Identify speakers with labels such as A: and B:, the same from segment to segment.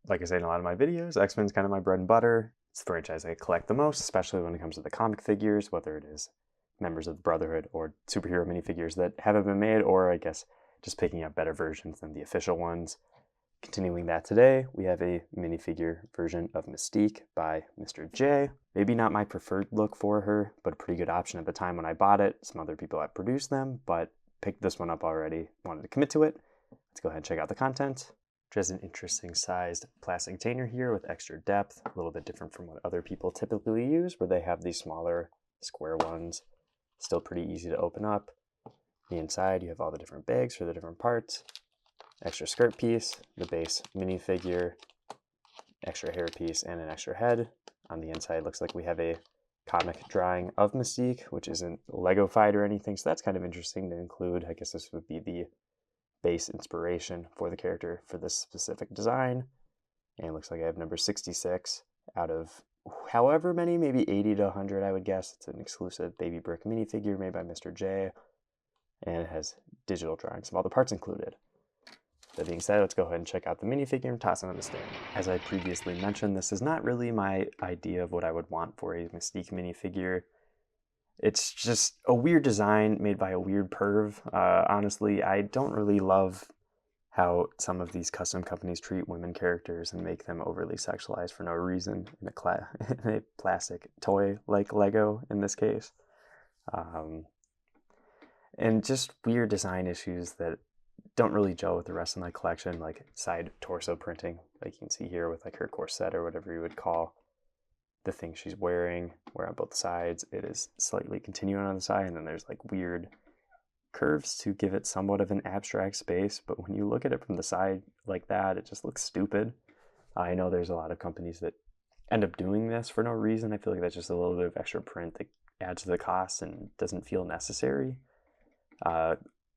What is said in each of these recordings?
A: Like I say in a lot of my videos, X-Men's kind of my bread and butter. It's the franchise I collect the most, especially when it comes to the comic figures, whether it is members of the Brotherhood or superhero minifigures that haven't been made, or I guess just picking up better versions than the official ones. Continuing that today, we have a minifigure version of Mystique by Mr. J. Maybe not my preferred look for her, but a pretty good option at the time when I bought it. Some other people have produced them, but picked this one up already, wanted to commit to it. Let's go ahead and check out the content. There's an interesting sized plastic container here with extra depth, a little bit different from what other people typically use, where they have these smaller square ones. Still pretty easy to open up. The inside, you have all the different bags for the different parts. Extra skirt piece, the base minifigure, extra hair piece, and an extra head. On the inside, looks like we have a comic drawing of Mystique, which isn't Lego-fied or anything, so that's kind of interesting to include. I guess this would be the base inspiration for the character for this specific design. And it looks like I have number 66 out of however many, maybe 80 to 100, I would guess. It's an exclusive baby brick minifigure made by Mr. J, and it has digital drawings of all the parts included. That being said, let's go ahead and check out the minifigure and toss it on the stand. As I previously mentioned, this is not really my idea of what I would want for a Mystique minifigure. It's just a weird design made by a weird perv. Honestly, I don't really love how some of these custom companies treat women characters and make them overly sexualized for no reason in a plastic toy like Lego in this case. And just weird design issues that don't really gel with the rest of my collection, like side torso printing, like you can see here with like her corset or whatever you would call the thing she's wearing, where on both sides it is slightly continuing on the side, and then there's like weird curves to give it somewhat of an abstract space, but when you look at it from the side like that, it just looks stupid. I know there's a lot of companies that end up doing this for no reason. I feel like that's just a little bit of extra print that adds to the cost and doesn't feel necessary.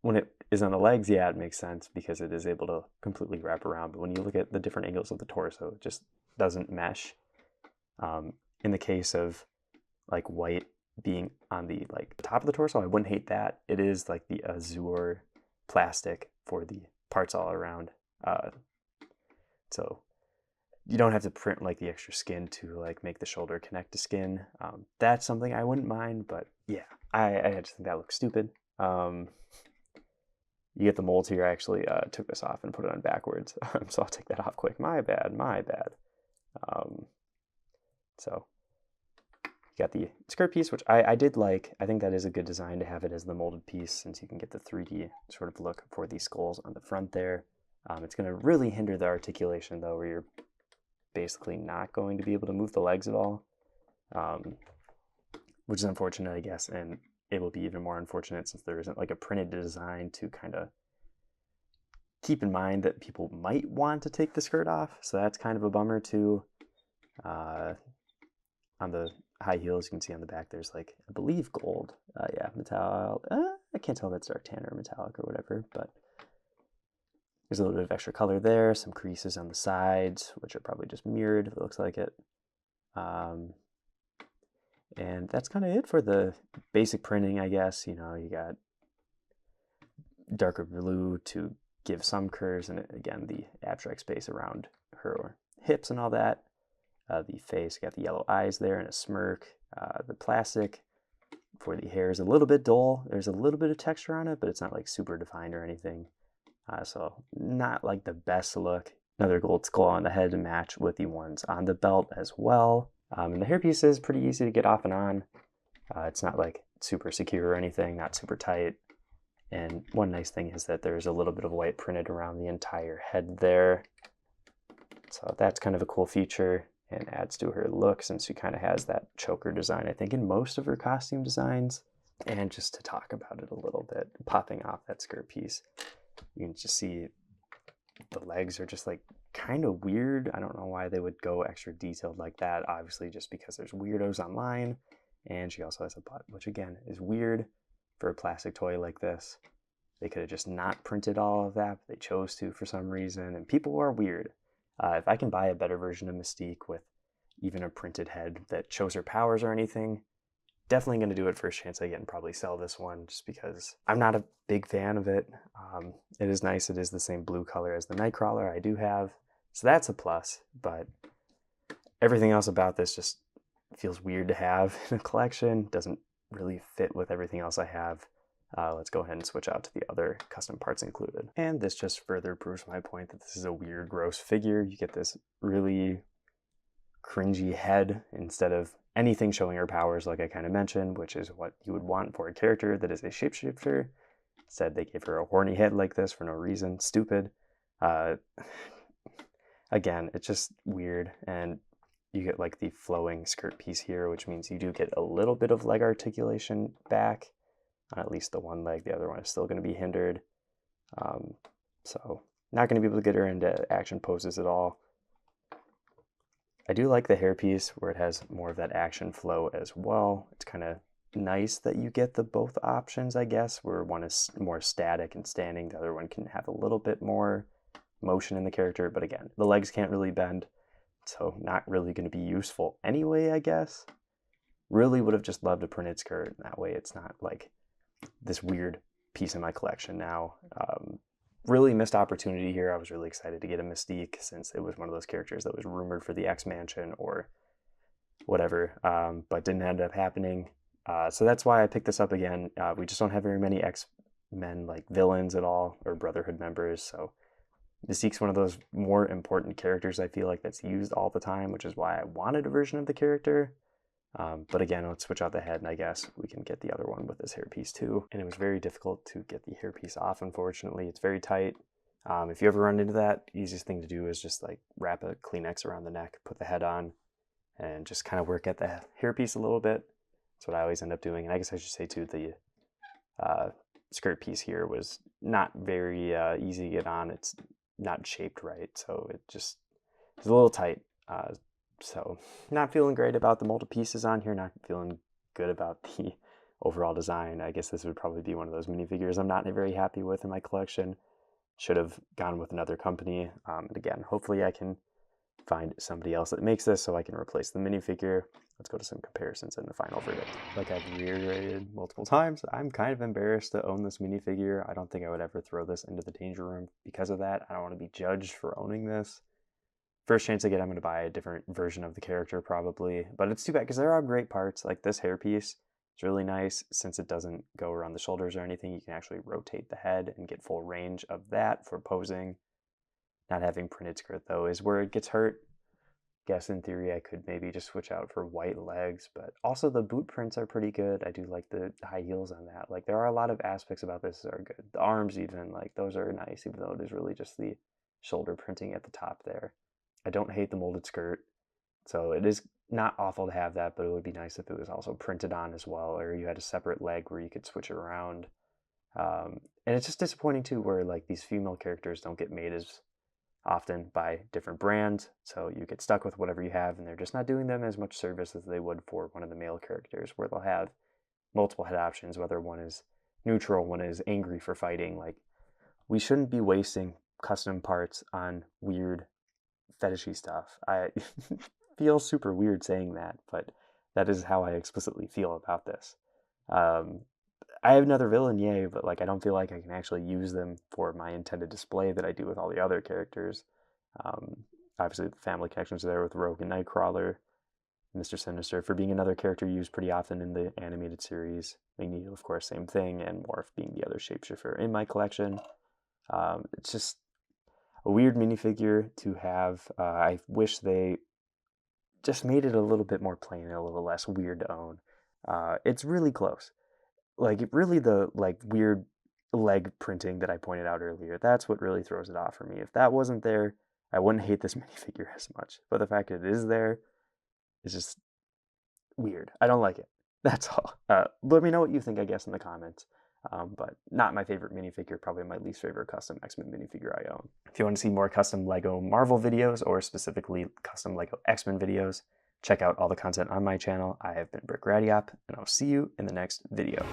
A: When it is on the legs, yeah, it makes sense because it is able to completely wrap around. But when you look at the different angles of the torso, it just doesn't mesh. In the case of like white being on the like top of the torso, I wouldn't hate that. It is like the azure plastic for the parts all around. So you don't have to print like the extra skin to like make the shoulder connect to skin. That's something I wouldn't mind, but yeah, I just think that looks stupid. You get the molds here. I actually took this off and put it on backwards, so I'll take that off quick. My bad. So you got the skirt piece, which I did like. I think that is a good design to have it as the molded piece, since you can get the 3D sort of look for these skulls on the front there. It's going to really hinder the articulation, though, where you're basically not going to be able to move the legs at all, which is unfortunate, I guess, and it will be even more unfortunate since there isn't like a printed design to kind of keep in mind that people might want to take the skirt off. So that's kind of a bummer too. On the high heels, you can see on the back there's like, I believe gold. Yeah, metallic. I can't tell if that's dark tan or metallic or whatever, but there's a little bit of extra color there. Some creases on the sides, which are probably just mirrored if it looks like it. And that's kind of it for the basic printing, I guess. You know, you got darker blue to give some curves, and again, the abstract space around her hips and all that. The face, got the yellow eyes there and a smirk. The plastic for the hair is a little bit dull. There's a little bit of texture on it, but it's not like super defined or anything. So not like the best look. Another gold skull on the head to match with the ones on the belt as well. And the hairpiece is pretty easy to get off and on. It's not like super secure or anything, not super tight. And one nice thing is that there's a little bit of white printed around the entire head there. So that's kind of a cool feature and adds to her look, since she kind of has that choker design, I think, in most of her costume designs. And just to talk about it a little bit, popping off that skirt piece, you can just see the legs are just like kind of weird. I don't know why they would go extra detailed like that. Obviously just because there's weirdos online. And she also has a butt, which again is weird for a plastic toy like this. They could have just not printed all of that, but they chose to for some reason. And people are weird. If I can buy a better version of Mystique with even a printed head that shows her powers or anything, definitely going to do it first chance I get and probably sell this one, just because I'm not a big fan of it. It is nice. It is the same blue color as the Nightcrawler I do have, So that's a plus, but everything else about this just feels weird to have in a collection. Doesn't really fit with everything else I have. Let's go ahead and switch out to the other custom parts included. And this just further proves my point that this is a weird, gross figure. You get this really cringy head instead of anything showing her powers, like I kind of mentioned, which is what you would want for a character that is a shapeshifter. Instead, they gave her a horny head like this for no reason. Stupid. Again, it's just weird, and you get like the flowing skirt piece here, which means you do get a little bit of leg articulation back on at least the one leg. The other one is still going to be hindered. So not going to be able to get her into action poses at all. I do like the hairpiece where it has more of that action flow as well. It's kind of nice that you get the both options, I guess, where one is more static and standing, the other one can have a little bit more motion in the character, but again, the legs can't really bend, so not really going to be useful anyway, I guess. Really would have just loved a printed skirt, that way it's not like this weird piece in my collection now. Really missed opportunity here. I was really excited to get a Mystique since it was one of those characters that was rumored for the X Mansion or whatever, but didn't end up happening. So that's why I picked this up again. We just don't have very many X-Men like villains at all, or Brotherhood members, so Mystique's one of those more important characters I feel like that's used all the time, which is why I wanted a version of the character. But again, let's switch out the head, and I guess we can get the other one with this hairpiece too. And it was very difficult to get the hairpiece off, unfortunately. It's very tight. If you ever run into that, easiest thing to do is just like wrap a Kleenex around the neck, put the head on, and just kind of work at the hairpiece a little bit. That's what I always end up doing. And I guess I should say too, the skirt piece here was not very easy to get on. It's not shaped right, so it just is a little tight. So not feeling great about the molded pieces on here, not feeling good about the overall design. I guess this would probably be one of those minifigures I'm not very happy with in my collection. Should have gone with another company. And again, hopefully I can find somebody else that makes this so I can replace the minifigure. Let's go to some comparisons in the final verdict. Like I've reiterated multiple times, I'm kind of embarrassed to own this minifigure. I don't think I would ever throw this into the danger room because of that. I don't want to be judged for owning this. First chance I get, I'm going to buy a different version of the character probably. But it's too bad because there are great parts. Like this hairpiece, it's really nice since it doesn't go around the shoulders or anything. You can actually rotate the head and get full range of that for posing. Not having printed skirt though is where it gets hurt. Guess in theory I could maybe just switch out for white legs, but also the boot prints are pretty good. I do like the high heels on that. Like there are a lot of aspects about this that are good. The arms even, like those are nice, even though it is really just the shoulder printing at the top there. I don't hate the molded skirt, so it is not awful to have that, but it would be nice if it was also printed on as well, or you had a separate leg where you could switch it around. And it's just disappointing too, where like these female characters don't get made as often by different brands, so you get stuck with whatever you have, and they're just not doing them as much service as they would for one of the male characters, where they'll have multiple head options, whether one is neutral, one is angry for fighting. Like, we shouldn't be wasting custom parts on weird fetishy stuff. I feel super weird saying that, but that is how I explicitly feel about this. I have another villain, yay, but like I don't feel like I can actually use them for my intended display that I do with all the other characters. Obviously, the family connections are there with Rogue and Nightcrawler, Mr. Sinister for being another character used pretty often in the animated series. Magneto, of course, same thing, and Morph being the other shapeshifter in my collection. It's just a weird minifigure to have. I wish they just made it a little bit more plain and a little less weird to own. It's really close. Like, really the like weird leg printing that I pointed out earlier, that's what really throws it off for me. If that wasn't there, I wouldn't hate this minifigure as much. But the fact that it is there is just weird. I don't like it. That's all. Let me know what you think, I guess, in the comments. But not my favorite minifigure, probably my least favorite custom X-Men minifigure I own. If you want to see more custom Lego Marvel videos, or specifically custom Lego X-Men videos, check out all the content on my channel. I have been Brick Radiop, and I'll see you in the next video.